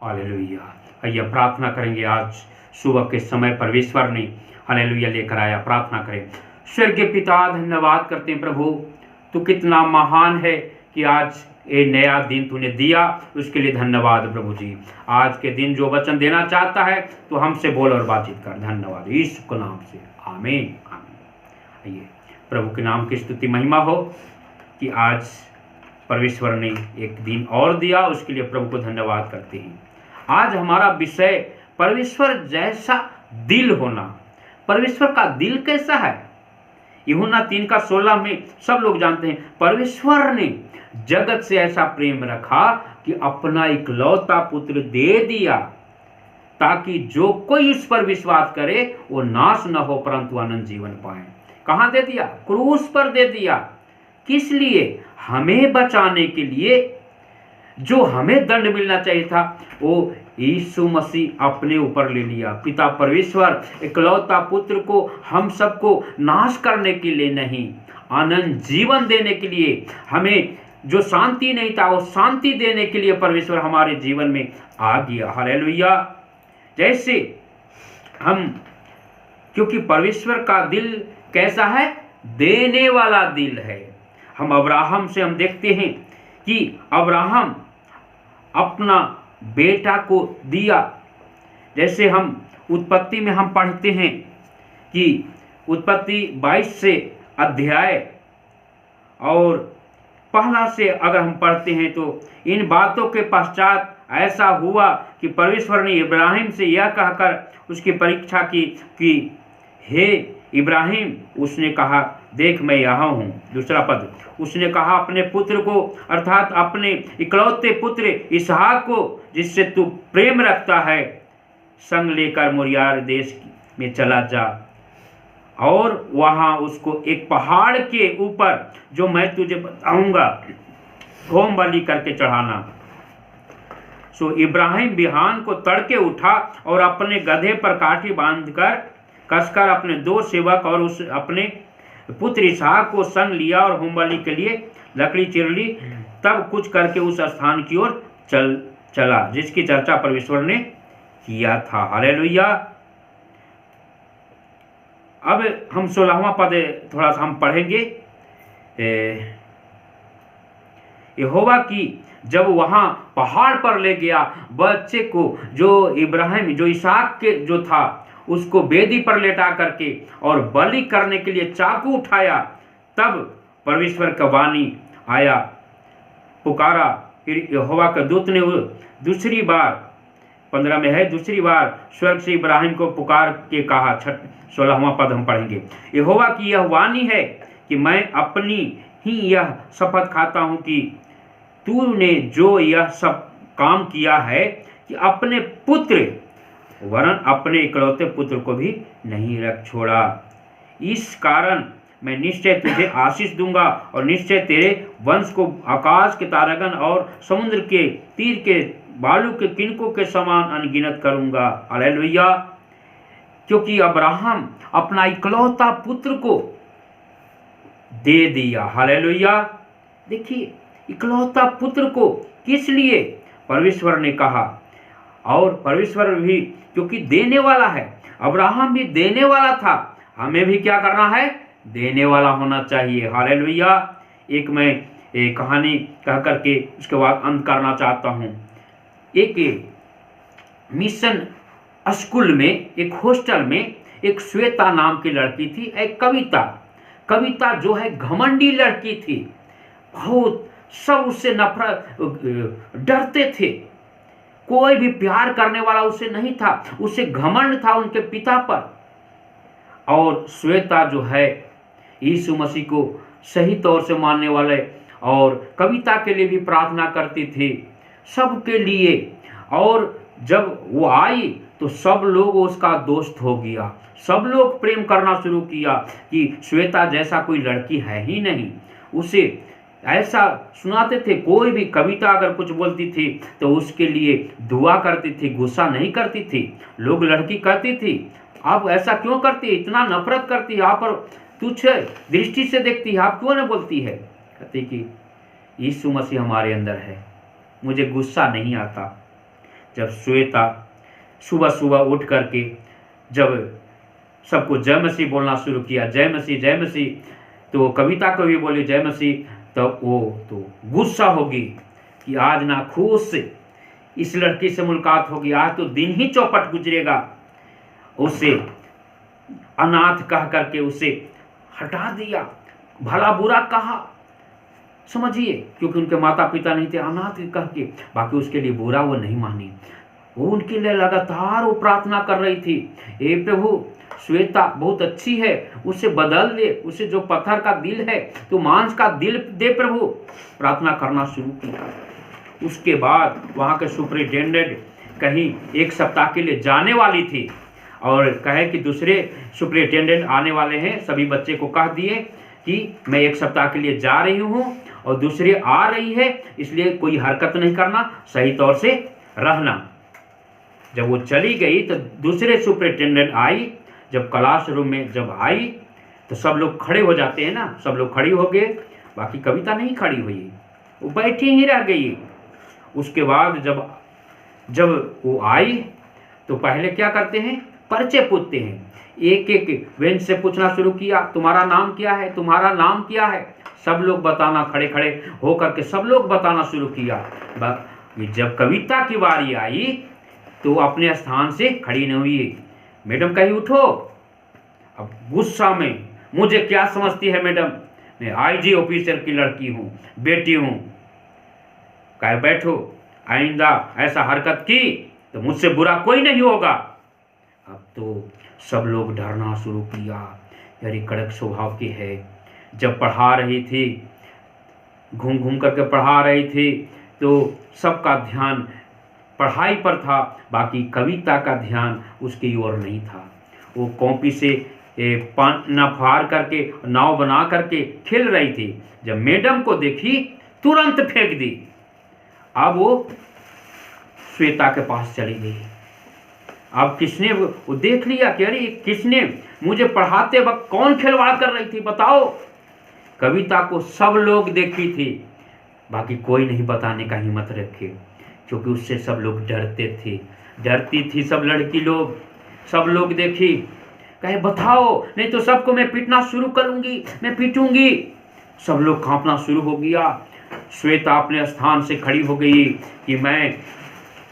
Hallelujah. आइए प्रार्थना करेंगे। आज सुबह के समय परमेश्वर ने हालेलुया लेकर आया। प्रार्थना करें। स्वर्गीय पिता, धन्यवाद करते हैं प्रभु, तू कितना महान है कि आज ये नया दिन तूने दिया, उसके लिए धन्यवाद प्रभु जी। आज के दिन जो वचन देना चाहता है तो हमसे बोल और बातचीत कर। धन्यवाद यीशु के नाम से, आमीन आमीन। आइए प्रभु के नाम की स्तुति महिमा हो कि आज परमेश्वर ने एक दिन और दिया, उसके लिए प्रभु को धन्यवाद करते हैं। आज हमारा विषय परमेश्वर जैसा दिल होना। परमेश्वर का दिल कैसा है? यूहन्ना 3:16 में सब लोग जानते हैं, परमेश्वर ने जगत से ऐसा प्रेम रखा कि अपना इकलौता पुत्र दे दिया, ताकि जो कोई उस पर विश्वास करे वो नाश न हो परंतु अनंत जीवन पाए। कहाँ दे दिया? क्रूस पर दे दिया। किस लिए? हमें बचाने के लिए। जो हमें दंड मिलना चाहिए था वो यीशु मसीह अपने ऊपर ले लिया। पिता परमेश्वर इकलौता पुत्र को हम सबको नाश करने के लिए नहीं, अनंत जीवन देने के लिए, हमें जो शांति नहीं था वो शांति देने के लिए परमेश्वर हमारे जीवन में आ गया। हालेलुया। जैसे हम, क्योंकि परमेश्वर का दिल कैसा है? देने वाला दिल है। हम अब्राहम से हम देखते हैं कि अब्राहम अपना बेटा को दिया। जैसे हम उत्पत्ति में हम पढ़ते हैं कि उत्पत्ति 22 से अध्याय और पहला से अगर हम पढ़ते हैं तो इन बातों के पश्चात ऐसा हुआ कि परमेश्वर ने इब्राहिम से यह कहकर उसकी परीक्षा की कि हे इब्राहिम, उसने कहा देख मैं यहाँ हूँ। दूसरा पद, उसने कहा अपने पुत्र को अर्थात अपने इकलौते पुत्र इसहाक को जिससे तू प्रेम रखता है संग लेकर मोरिया देश में चला जा और वहाँ उसको एक पहाड़ के ऊपर जो मैं तुझे बताऊंगा होम बलि करके चढ़ाना। सो इब्राहिम बिहान को तड़के उठा और अपने गधे पर काठी बांधकर कसकर अपने 2 सेवक और उस अपने पुत्र इसहाक को संग लिया और होम बलि के लिए लकड़ी चीर ली। तब कुछ करके उस स्थान की ओर चला जिसकी चर्चा परमेश्वर ने किया था। हालेलुया। अब हम 16वां पद थोड़ा सा हम पढ़ेंगे। यहोवा की जब वहां पहाड़ पर ले गया बच्चे को, जो इब्राहिम जो इसहाक के जो था उसको वेदी पर लेटा करके और बलि करने के लिए चाकू उठाया, तब परमेश्वर का वाणी आया, पुकारा। फिर यहोवा के दूत ने दूसरी बार 15 में है, दूसरी बार स्वर्ग से इब्राहिम को पुकार के कहा। 16वां पद हम पढ़ेंगे। यहोवा की यह वाणी है कि मैं अपनी ही यह शपथ खाता हूँ कि तूने जो यह सब काम किया है कि अपने पुत्र वरन अपने इकलौते पुत्र को भी नहीं रख छोड़ा। इस कारण मैं निश्चय तुझे आशीष दूंगा और निश्चय तेरे वंश को आकाश के तारागण और समुद्र के तीर के बालू के किनकों के समान अनगिनत करूंगा। हालेलुया। क्योंकि अब्राहम अपना इकलौता पुत्र को दे दिया। हालेलुया। देखिए, इकलौता पुत्र को किस लिए परमेश्वर ने कहा, और परमेश्वर भी क्योंकि देने वाला है, अब्राहम भी देने वाला था, हमें भी क्या करना है? देने वाला होना चाहिए। हालेलुया। एक मैं एक कहानी कह करके उसके बाद अंत करना चाहता हूँ। एक मिशन स्कूल में, एक हॉस्टल में एक श्वेता नाम की लड़की थी। एक कविता जो है घमंडी लड़की थी। बहुत सब उससे नफरत, डरते थे। कोई भी प्यार करने वाला उससे नहीं था। उससे घमंड था उनके पिता पर। और श्वेता जो है यीशु मसीह को सही तौर से मानने वाले और कविता के लिए भी प्रार्थना करती थी, सबके लिए। और जब वो आई तो सब लोग उसका दोस्त हो गया। सब लोग प्रेम करना शुरू किया कि श्वेता जैसा कोई लड़की है ही नहीं। उसे ऐसा सुनाते थे। कोई भी कविता अगर कुछ बोलती थी तो उसके लिए दुआ करती थी, गुस्सा नहीं करती थी। लोग लड़की कहती थी आप ऐसा क्यों करती है, इतना नफरत करती है, आप पर तुच्छ दृष्टि से देखती है, आप क्यों नहीं बोलती है? कहती कि यीशु मसीह हमारे अंदर है, मुझे गुस्सा नहीं आता। जब श्वेता सुबह सुबह उठ करके जब सबको जय मसीह बोलना शुरू किया, जय मसीह जय मसीह, तो कविता को भी बोली जय मसीह, तो वो तो गुस्सा होगी कि आज ना खुश इस लड़की से मुलाकात होगी, आज तो दिन ही चौपट गुजरेगा। उसे अनाथ कह करके उसे हटा दिया, भला बुरा कहा, समझिए, क्योंकि उनके माता पिता नहीं थे, अनाथ कह के, बाकी उसके लिए बुरा वो नहीं मानी। वो उनके लिए लगातार वो प्रार्थना कर रही थी, हे प्रभु श्वेता बहुत अच्छी है, उसे बदल दे, उसे जो पत्थर का दिल है तो मांस का दिल दे प्रभु। प्रार्थना करना शुरू किया। उसके बाद वहाँ के सुपरिटेंडेंट कहीं एक सप्ताह के लिए जाने वाली थी और कहे कि दूसरे सुपरिटेंडेंट आने वाले हैं, सभी बच्चे को कह दिए कि मैं एक सप्ताह के लिए जा रही हूँ और दूसरी आ रही है, इसलिए कोई हरकत नहीं करना, सही तौर से रहना। जब वो चली गई तो दूसरे सुपरिटेंडेंट आई, जब क्लासरूम में जब आई तो सब लोग खड़े हो जाते हैं ना, सब लोग खड़ी हो गए, बाकी कविता नहीं खड़ी हुई, वो बैठी ही रह गई। उसके बाद जब वो आई तो पहले क्या करते हैं, परिचय पूछते हैं, एक एक बेंच से पूछना शुरू किया, तुम्हारा नाम क्या है, तुम्हारा नाम क्या है। सब लोग बताना, खड़े खड़े हो करके सब लोग बताना शुरू किया। जब कविता की बारी आई तो अपने स्थान से खड़ी नहीं हुई। मैडम कही उठो। अब गुस्सा में, मुझे क्या समझती है मैडम, मैं आईजी ऑफिसर की लड़की हूँ, बेटी हूँ, कहे बैठो, आइंदा ऐसा हरकत की तो मुझसे बुरा कोई नहीं होगा। अब तो सब लोग डरना शुरू किया, यार कड़क स्वभाव की है। जब पढ़ा रही थी, घूम घूम करके पढ़ा रही थी, तो सबका ध्यान पढ़ाई पर था, बाकी कविता का ध्यान उसकी ओर नहीं था। वो कॉपी से पन्ना फाड़ करके नाव बना करके खेल रही थी। जब मैडम को देखी तुरंत फेंक दी। अब वो श्वेता के पास चली गई। अब किसने वो देख लिया कि अरे किसने मुझे पढ़ाते वक्त कौन खिलवाड़ कर रही थी बताओ। कविता को सब लोग देखी थी, बाकी कोई नहीं बताने का हिम्मत रखे, क्योंकि उससे सब लोग डरते थे, डरती थी सब लड़की लोग। सब लोग देखी, कहे बताओ नहीं तो सबको मैं पीटना शुरू करूंगी, मैं पीटूंगी। सब लोग कांपना शुरू हो गया। श्वेता अपने स्थान से खड़ी हो गई कि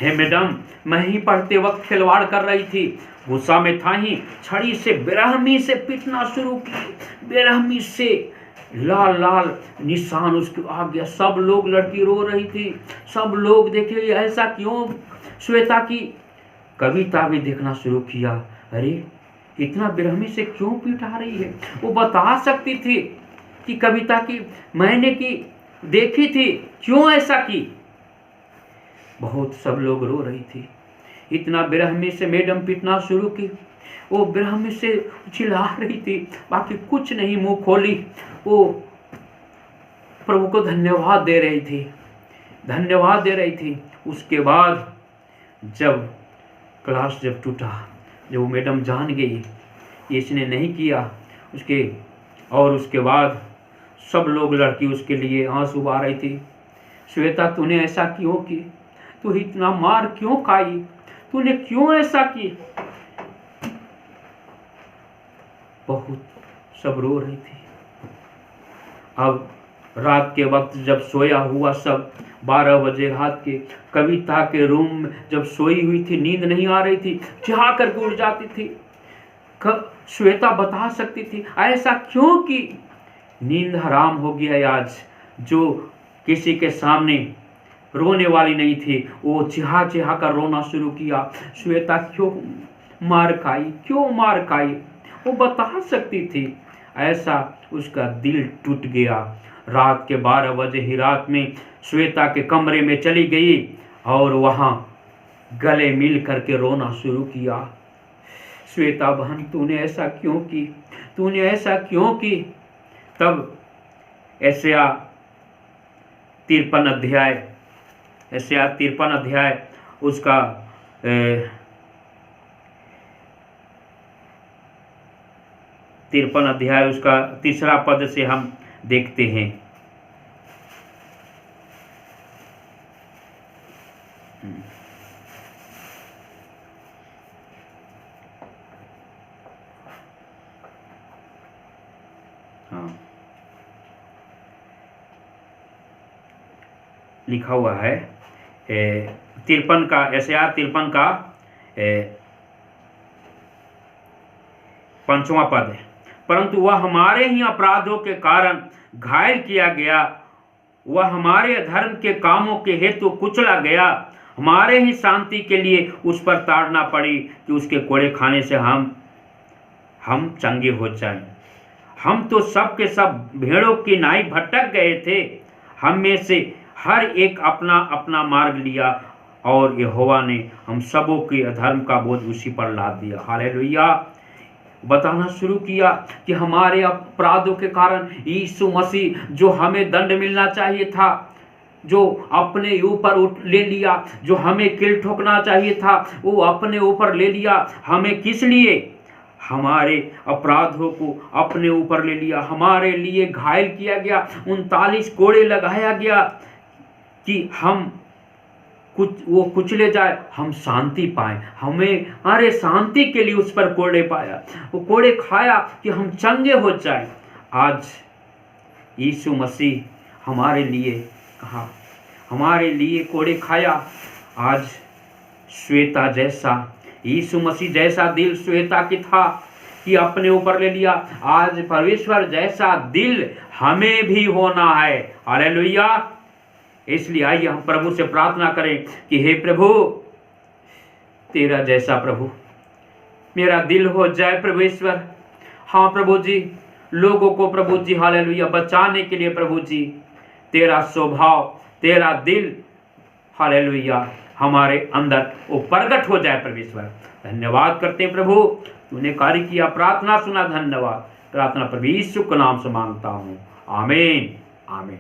हे मैडम, मैं ही पढ़ते वक्त खिलवाड़ कर रही थी, गुस्सा में था ही, छड़ी से बेरहमी से पीटना शुरू की, बेरहमी से लाल लाल निशान उसके आ गया। सब लोग, लड़की रो रही थी, सब लोग देखे ऐसा क्यों श्वेता की। कविता भी देखना शुरू किया, अरे इतना बेरहमी से क्यों पीटा रही है। वो बता सकती थी कि कविता की मैंने की देखी थी, क्यों ऐसा की। बहुत सब लोग रो रही थी। इतना बेरहमी से मैडम पीटना शुरू की, वो बेरहमी से चिल्ला रही थी, बाकी कुछ नहीं मुंह खोली। वो प्रभु को धन्यवाद दे रही थी, धन्यवाद दे रही थी। उसके बाद जब क्लास जब टूटा, जब वो मैडम जान गई इसने नहीं किया उसके बाद सब लोग, लड़की उसके लिए आंसू बहा रही थी। श्वेता तूने ऐसा क्यों की, तू इतना मार क्यों खाई, तूने क्यों ऐसा की। बहुत सब रो रही थी। अब रात के वक्त जब सोया हुआ सब 12 बजे रात के, कविता के रूम में जब सोई हुई थी, नींद नहीं आ रही थी, चाह कर उड़ जाती थी। श्वेता बता सकती थी ऐसा क्यों की। नींद हराम हो गया आज। जो किसी के सामने रोने वाली नहीं थी, वो चिहा चिहा कर रोना शुरू किया। श्वेता क्यों मार खाई, क्यों मार खाई, वो बता सकती थी। ऐसा उसका दिल टूट गया। रात के 12 बजे ही रात में श्वेता के कमरे में चली गई और वहाँ गले मिल करके रोना शुरू किया। श्वेता बहन तूने ऐसा क्यों की, तूने ऐसा क्यों की। तब यशायाह 53 अध्याय उसका 53 अध्याय उसका 3 पद से हम देखते हैं। लिखा हुआ है 53 का, यशायाह 53 का 5वां पद है। परंतु वह हमारे ही अपराधों के कारण घायल किया गया, वह हमारे अधर्म के कामों के हेतु कुचला गया, हमारे ही शांति के लिए उस पर ताड़ना पड़ी कि उसके कोड़े खाने से हम चंगे हो जाएं। हम तो सब के सब भेड़ों की नाई भटक गए थे, हम में से हर एक अपना अपना मार्ग लिया और यहोवा ने हम सबों के अधर्म का बोझ उसी पर लाद दिया। हालेलुया। बताना शुरू किया कि हमारे अपराधों के कारण यीशु मसीह जो हमें दंड मिलना चाहिए था, जो अपने ऊपर ले लिया, जो हमें किल ठोकना चाहिए था वो अपने ऊपर ले लिया। हमें किस लिए? हमारे अपराधों को अपने ऊपर ले लिया, हमारे लिए घायल किया गया, 39 कोड़े लगाया गया कि हम वो कुचले जाए, हम शांति पाए। हमें अरे शांति के लिए उस पर कोड़े पाया, वो कोड़े खाया कि हम चंगे हो जाए। आज यीशु मसीह हमारे लिए कहा, हमारे लिए कोड़े खाया। आज श्वेता जैसा, यीशु मसीह जैसा दिल श्वेता की था कि अपने ऊपर ले लिया, आज परमेश्वर जैसा दिल हमें भी होना है। हालेलुया। इसलिए आइए हम प्रभु से प्रार्थना करें कि हे प्रभु, तेरा जैसा प्रभु मेरा दिल हो जाए परमेश्वर। हाँ प्रभु जी, लोगों को प्रभु जी हालेलुया बचाने के लिए प्रभु जी तेरा स्वभाव, तेरा दिल हालेलुया हमारे अंदर वो प्रकट हो जाए परमेश्वर। धन्यवाद करते हैं प्रभु, तूने कार्य किया, प्रार्थना सुना। धन्यवाद। प्रार्थना प्रभु यीशु के नाम से मांगता हूँ, आमीन आमीन।